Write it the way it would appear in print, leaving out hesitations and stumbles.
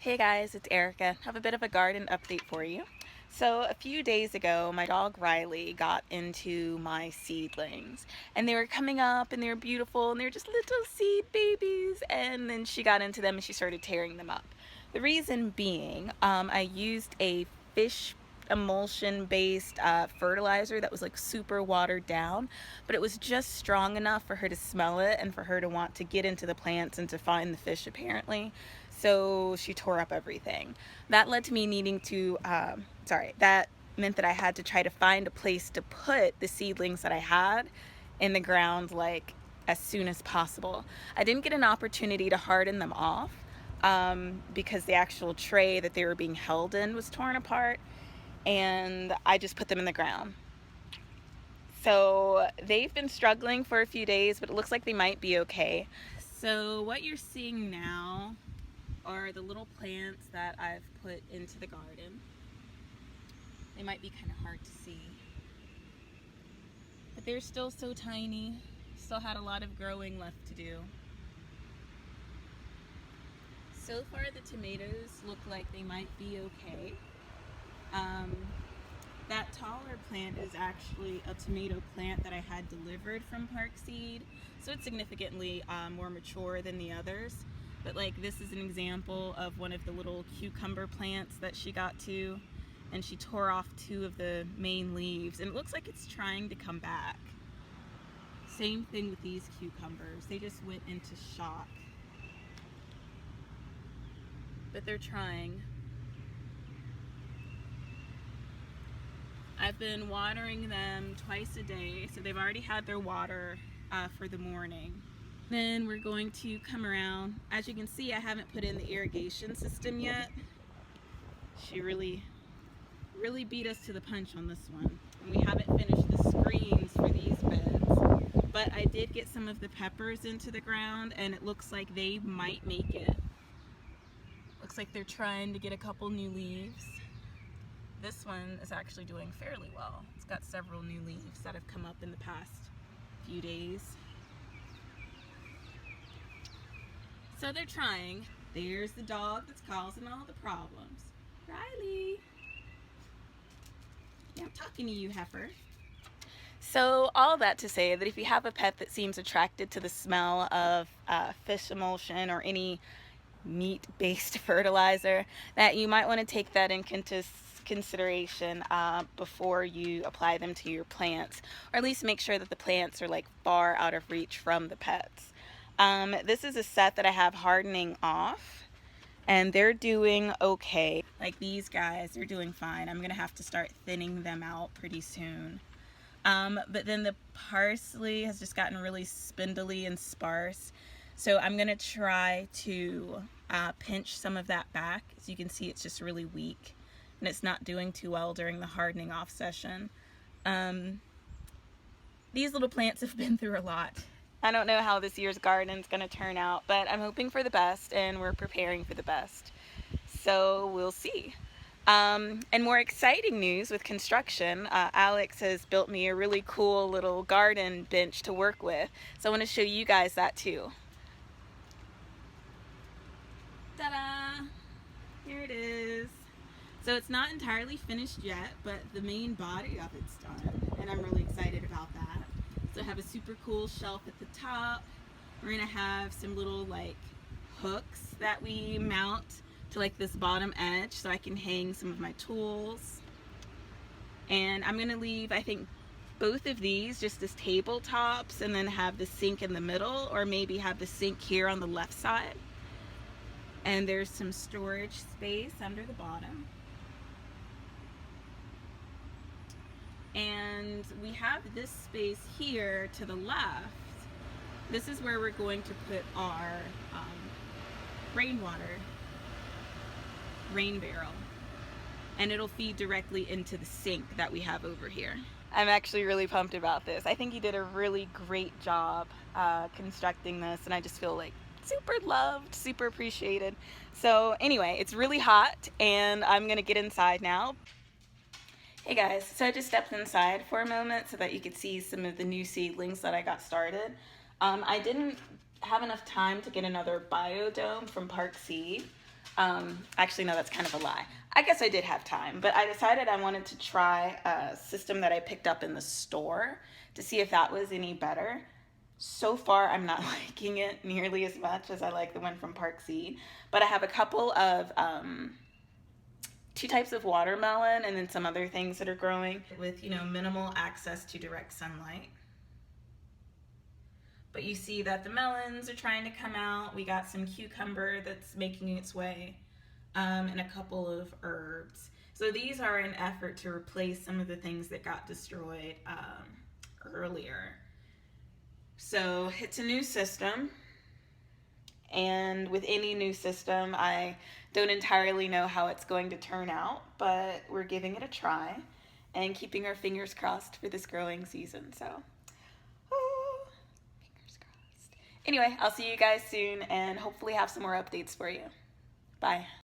Hey guys, it's Erica. I have a bit of a garden update for you. So, a few days ago, my dog Riley got into my seedlings, and they were coming up and they were beautiful and they were just little seed babies. And then she got into them and she started tearing them up. The reason being, I used a fish emulsion based fertilizer that was like super watered down, but it was just strong enough for her to smell it and for her to want to get into the plants and to find the fish apparently. So she tore up everything. That led to me needing to, that meant that I had to try to find a place to put the seedlings that I had in the ground like as soon as possible. I didn't get an opportunity to harden them off because the actual tray that they were being held in was torn apart, and I just put them in the ground. So they've been struggling for a few days, but it looks like they might be okay. So what you're seeing now are the little plants that I've put into the garden. They might be kind of hard to see, but they're still so tiny. Still had a lot of growing left to do. So far the tomatoes look like they might be okay. That taller plant is actually a tomato plant that I had delivered from Park Seed, so it's significantly more mature than the others. But like, this is an example of one of the little cucumber plants that she got to, and she tore off two of the main leaves, and it looks like it's trying to come back. Same thing with these cucumbers. They just went into shock. But they're trying. I've been watering them twice a day, so they've already had their water for the morning. Then we're going to come around. As you can see, I haven't put in the irrigation system yet. She really beat us to the punch on this one. And we haven't finished the screens for these beds. But I did get some of the peppers into the ground, and it looks like they might make it. Looks like they're trying to get a couple new leaves. This one is actually doing fairly well. It's got several new leaves that have come up in the past few days. So they're trying. There's the dog that's causing all the problems. Riley. Yeah, I'm talking to you, heifer. So all that to say that if you have a pet that seems attracted to the smell of fish emulsion or any meat-based fertilizer, that you might want to take that into consideration before you apply them to your plants, or at least make sure that the plants are like far out of reach from the pets. This is a set that I have hardening off, and they're doing okay. Like these guys, they're doing fine. I'm gonna have to start thinning them out pretty soon. But then the parsley has just gotten really spindly and sparse. So I'm gonna try to pinch some of that back. As you can see, it's just really weak, and it's not doing too well during the hardening off session. These little plants have been through a lot. I don't know how this year's garden's gonna turn out, but I'm hoping for the best, and we're preparing for the best. So we'll see. And more exciting news with construction, Alex has built me a really cool little garden bench to work with. So I want to show you guys that too. Ta-da! Here it is. So it's not entirely finished yet, but the main body of it's done, and I'm really excited about that. So I have a super cool shelf at the top. We're gonna have some little like hooks that we mount to like this bottom edge so I can hang some of my tools. And I'm gonna leave, I think, both of these just as tabletops, and then have the sink in the middle, or maybe have the sink here on the left side. And there's some storage space under the bottom. And we have this space here to the left. This is where we're going to put our rain barrel, and it'll feed directly into the sink that we have over here. I'm actually really pumped about this. I think he did a really great job constructing this, and I just feel like super loved, super appreciated. So anyway, it's really hot, and I'm gonna get inside now. Hey guys, so I just stepped inside for a moment so that you could see some of the new seedlings that I got started. I didn't have enough time to get another biodome from Park Seed, Actually, no, that's kind of a lie. I guess I did have time, but I decided I wanted to try a system that I picked up in the store to see if that was any better. So far, I'm not liking it nearly as much as I like the one from Park Seed, but I have a couple of two types of watermelon and then some other things that are growing with, minimal access to direct sunlight. But you see that the melons are trying to come out. We got some cucumber that's making its way, and a couple of herbs. So these are an effort to replace some of the things that got destroyed earlier. So it's a new system, and with any new system, I don't entirely know how it's going to turn out, but we're giving it a try and keeping our fingers crossed for this growing season. So, oh, fingers crossed. Anyway, I'll see you guys soon and hopefully have some more updates for you. Bye.